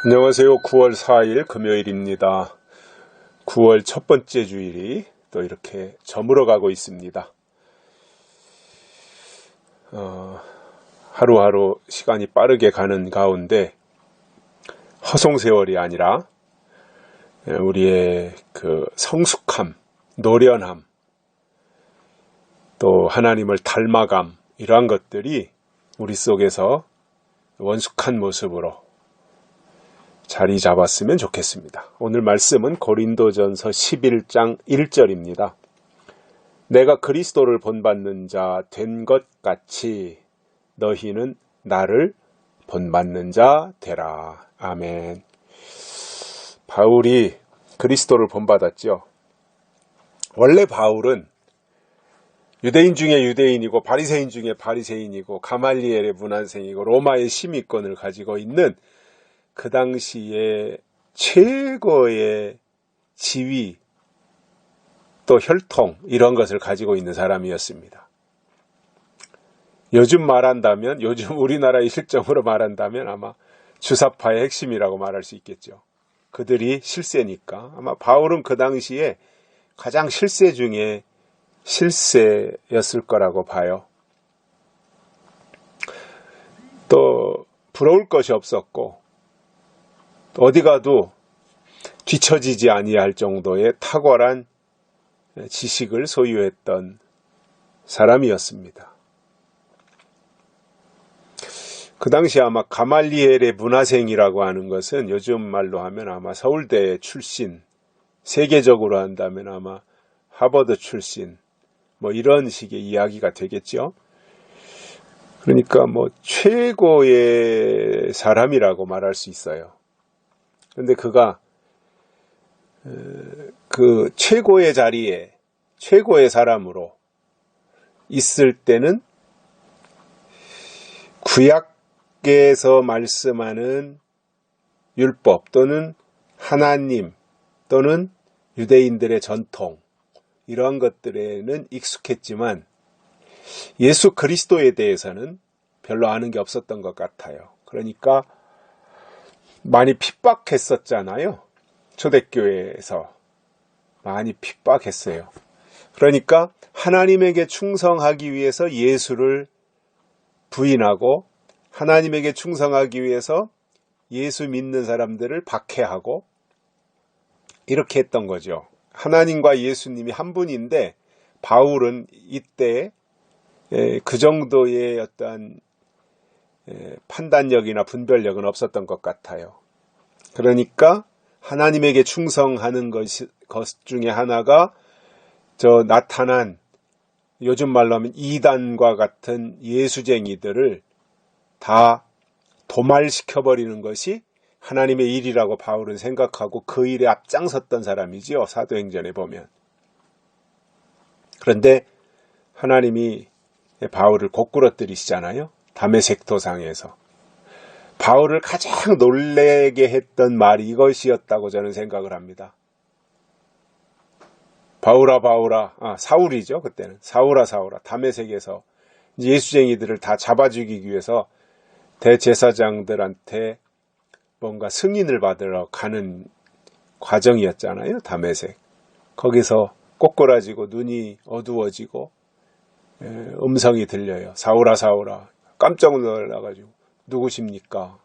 안녕하세요. 9월 4일 금요일입니다. 9월 첫 번째 주일이 또 이렇게 저물어 가고 있습니다. 하루하루 시간이 빠르게 가는 가운데 허송세월이 아니라 우리의 그 성숙함, 노련함, 또 하나님을 닮아감, 이러한 것들이 우리 속에서 원숙한 모습으로 자리 잡았으면 좋겠습니다. 오늘 말씀은 고린도전서 11장 1절입니다. 내가 그리스도를 본받는 자 된 것 같이 너희는 나를 본받는 자 되라. 아멘. 바울이 그리스도를 본받았죠. 원래 바울은 유대인 중에 유대인이고 바리새인 중에 바리새인이고 가말리엘의 문안생이고 로마의 심의권을 가지고 있는 그 당시에 최고의 지위 또 혈통 이런 것을 가지고 있는 사람이었습니다. 요즘 우리나라의 실정으로 말한다면 아마 주사파의 핵심이라고 말할 수 있겠죠. 그들이 실세니까 아마 바울은 그 당시에 가장 실세 중에 실세였을 거라고 봐요. 또 부러울 것이 없었고 어디 가도 뒤처지지 아니할 정도의 탁월한 지식을 소유했던 사람이었습니다. 그 당시 아마 가말리엘의 문화생이라고 하는 것은 요즘 말로 하면 아마 서울대 출신, 세계적으로 한다면 아마 하버드 출신, 이런 식의 이야기가 되겠죠. 그러니까 최고의 사람이라고 말할 수 있어요. 그런데 그가 그 최고의 자리에 최고의 사람으로 있을 때는 구약에서 말씀하는 율법 또는 하나님 또는 유대인들의 전통 이러한 것들에는 익숙했지만 예수 그리스도에 대해서는 별로 아는 게 없었던 것 같아요. 그러니까 많이 핍박했었잖아요. 초대교회에서 많이 핍박했어요. 그러니까 하나님에게 충성하기 위해서 예수를 부인하고 하나님에게 충성하기 위해서 예수 믿는 사람들을 박해하고 이렇게 했던 거죠. 하나님과 예수님이 한 분인데 바울은 이때 그 정도의 어떤 판단력이나 분별력은 없었던 것 같아요. 그러니까 하나님에게 충성하는 것 중에 하나가 나타난 요즘 말로 하면 이단과 같은 예수쟁이들을 다 도말시켜버리는 것이 하나님의 일이라고 바울은 생각하고 그 일에 앞장섰던 사람이지요. 사도행전에 보면. 그런데 하나님이 바울을 고꾸러뜨리시잖아요. 다메섹 도상에서. 바울을 가장 놀라게 했던 말이 이것이었다고 저는 생각을 합니다. 사울이죠. 그때는. 사울아 다메섹에서 예수쟁이들을 다 잡아 죽이기 위해서 대제사장들한테 뭔가 승인을 받으러 가는 과정이었잖아요. 다메섹. 거기서 꼬꾸라지고 눈이 어두워지고 음성이 들려요. 사울아 깜짝 놀라가지고 누구십니까?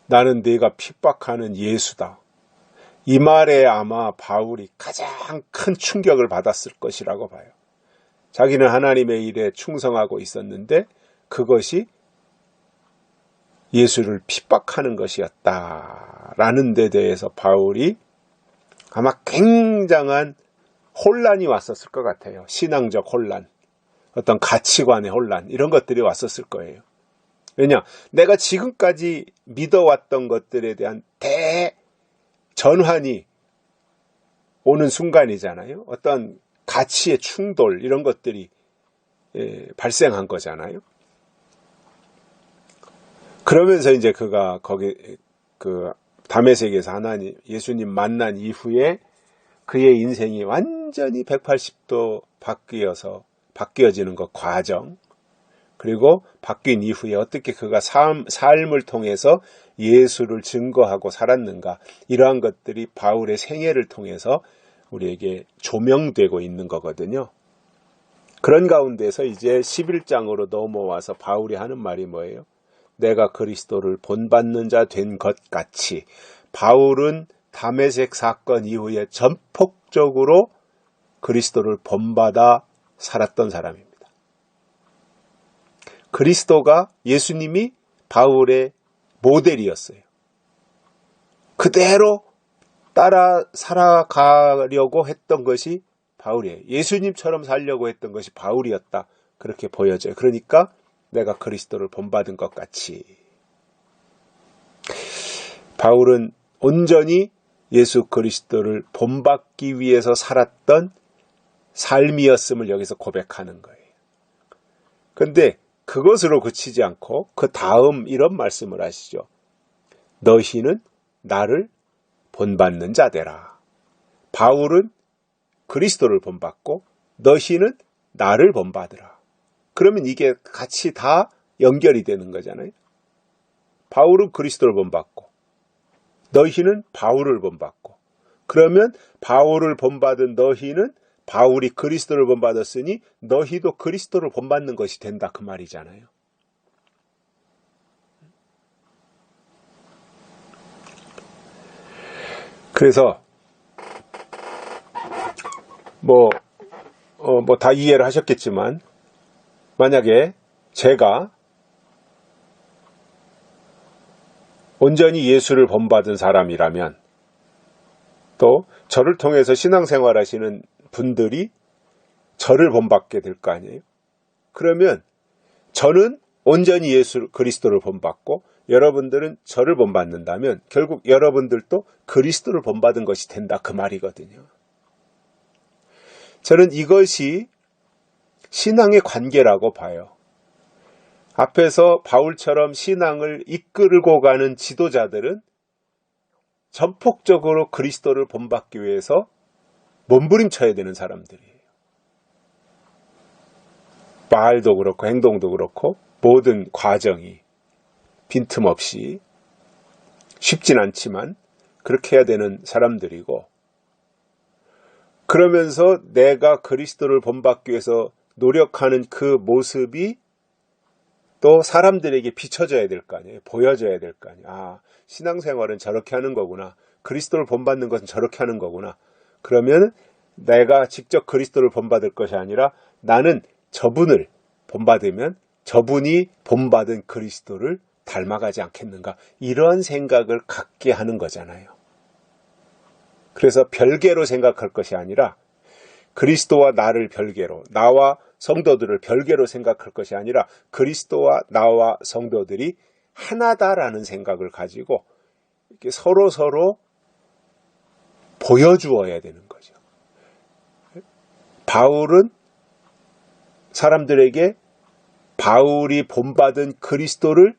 나는 네가 핍박하는 예수다. 이 말에 아마 바울이 가장 큰 충격을 받았을 것이라고 봐요. 자기는 하나님의 일에 충성하고 있었는데 그것이 예수를 핍박하는 것이었다라는 데 대해서 바울이 아마 굉장한 혼란이 왔었을 것 같아요. 신앙적 혼란, 어떤 가치관의 혼란 이런 것들이 왔었을 거예요. 왜냐? 내가 지금까지 믿어왔던 것들에 대한 대전환이 오는 순간이잖아요. 어떤 가치의 충돌 이런 것들이 발생한 거잖아요. 그러면서 이제 그가 다메섹에서 예수님 만난 이후에 그의 인생이 완전히 180도 바뀌어지는 그 과정, 그리고 바뀐 이후에 어떻게 그가 삶을 통해서 예수를 증거하고 살았는가, 이러한 것들이 바울의 생애를 통해서 우리에게 조명되고 있는 거거든요. 그런 가운데서 이제 11장으로 넘어와서 바울이 하는 말이 뭐예요? 내가 그리스도를 본받는 자 된 것 같이. 바울은 다메섹 사건 이후에 전폭적으로 그리스도를 본받아 살았던 사람입니다. 그리스도가, 예수님이 바울의 모델이었어요. 그대로 따라 살아가려고 했던 것이 바울이에요. 예수님처럼 살려고 했던 것이 바울이었다. 그렇게 보여져요. 그러니까 내가 그리스도를 본받은 것 같이. 바울은 온전히 예수 그리스도를 본받기 위해서 살았던 삶이었음을 여기서 고백하는 거예요. 그런데 그것으로 그치지 않고 그 다음 이런 말씀을 하시죠. 너희는 나를 본받는 자되라. 바울은 그리스도를 본받고 너희는 나를 본받으라. 그러면 이게 같이 다 연결이 되는 거잖아요. 바울은 그리스도를 본받고 너희는 바울을 본받고, 그러면 바울을 본받은 너희는 바울이 그리스도를 본받았으니 너희도 그리스도를 본받는 것이 된다, 그 말이잖아요. 그래서 다 이해를 하셨겠지만, 만약에 제가 온전히 예수를 본받은 사람이라면, 또 저를 통해서 신앙생활 하시는 분들이 저를 본받게 될 거 아니에요. 그러면 저는 온전히 예수 그리스도를 본받고 여러분들은 저를 본받는다면 결국 여러분들도 그리스도를 본받은 것이 된다, 그 말이거든요. 저는 이것이 신앙의 관계라고 봐요. 앞에서 바울처럼 신앙을 이끌고 가는 지도자들은 전폭적으로 그리스도를 본받기 위해서 몸부림쳐야 되는 사람들이에요. 말도 그렇고 행동도 그렇고 모든 과정이 빈틈없이 쉽진 않지만 그렇게 해야 되는 사람들이고, 그러면서 내가 그리스도를 본받기 위해서 노력하는 그 모습이 또 사람들에게 비춰져야 될 거 아니에요. 보여져야 될 거 아니에요. 아, 신앙생활은 저렇게 하는 거구나. 그리스도를 본받는 것은 저렇게 하는 거구나. 그러면 내가 직접 그리스도를 본받을 것이 아니라 나는 저분을 본받으면 저분이 본받은 그리스도를 닮아가지 않겠는가. 이런 생각을 갖게 하는 거잖아요. 그래서 별개로 생각할 것이 아니라 그리스도와 나를 별개로, 나와 성도들을 별개로 생각할 것이 아니라 그리스도와 나와 성도들이 하나다라는 생각을 가지고 이렇게 서로 보여주어야 되는 거죠. 바울은 사람들에게 바울이 본받은 그리스도를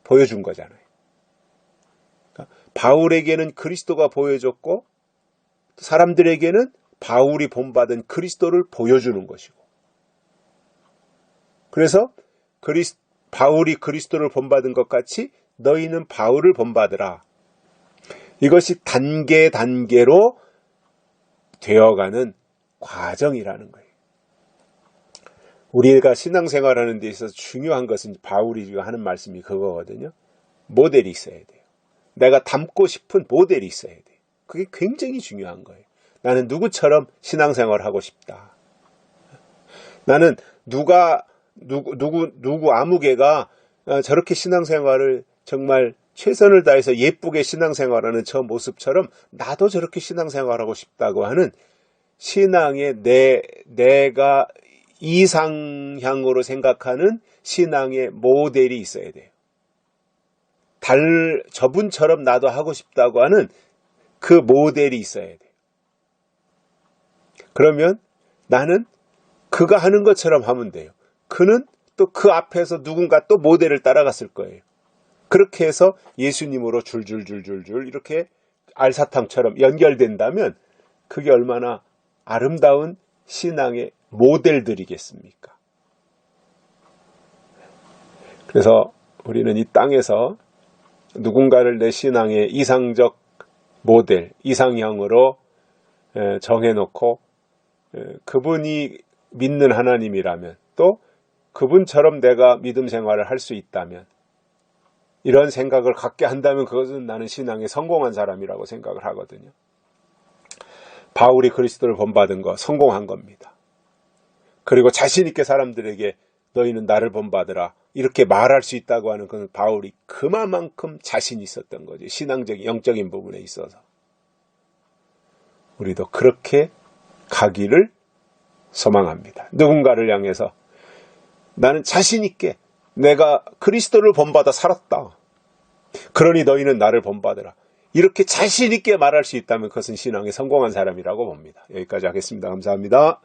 보여준 거잖아요. 바울에게는 그리스도가 보여줬고 사람들에게는 바울이 본받은 그리스도를 보여주는 것이고, 그래서 바울이 그리스도를 본받은 것 같이 너희는 바울을 본받으라. 이것이 단계로 되어가는 과정이라는 거예요. 우리가 신앙생활하는 데 있어서 중요한 것은 바울이 하는 말씀이 그거거든요. 모델이 있어야 돼요. 내가 닮고 싶은 모델이 있어야 돼요. 그게 굉장히 중요한 거예요. 나는 누구처럼 신앙생활하고 싶다. 나는 누구 아무개가 저렇게 신앙생활을 정말 최선을 다해서 예쁘게 신앙생활하는 저 모습처럼 나도 저렇게 신앙생활하고 싶다고 하는 신앙의 내가 이상향으로 생각하는 신앙의 모델이 있어야 돼요. 저분처럼 나도 하고 싶다고 하는 그 모델이 있어야 돼요. 그러면 나는 그가 하는 것처럼 하면 돼요. 그는 또 그 앞에서 누군가 또 모델을 따라갔을 거예요. 그렇게 해서 예수님으로 줄줄줄줄줄 이렇게 알사탕처럼 연결된다면 그게 얼마나 아름다운 신앙의 모델들이겠습니까? 그래서 우리는 이 땅에서 누군가를 내 신앙의 이상적 모델, 이상형으로 정해놓고 그분이 믿는 하나님이라면, 또 그분처럼 내가 믿음 생활을 할 수 있다면, 이런 생각을 갖게 한다면 그것은 나는 신앙에 성공한 사람이라고 생각을 하거든요. 바울이 그리스도를 본받은 거 성공한 겁니다. 그리고 자신 있게 사람들에게 너희는 나를 본받으라 이렇게 말할 수 있다고 하는 그 바울이 그만큼 자신이 있었던 거죠. 신앙적인 영적인 부분에 있어서. 우리도 그렇게 가기를 소망합니다. 누군가를 향해서 나는 자신 있게 내가 그리스도를 본받아 살았다. 그러니 너희는 나를 본받으라. 이렇게 자신 있게 말할 수 있다면 그것은 신앙에 성공한 사람이라고 봅니다. 여기까지 하겠습니다. 감사합니다.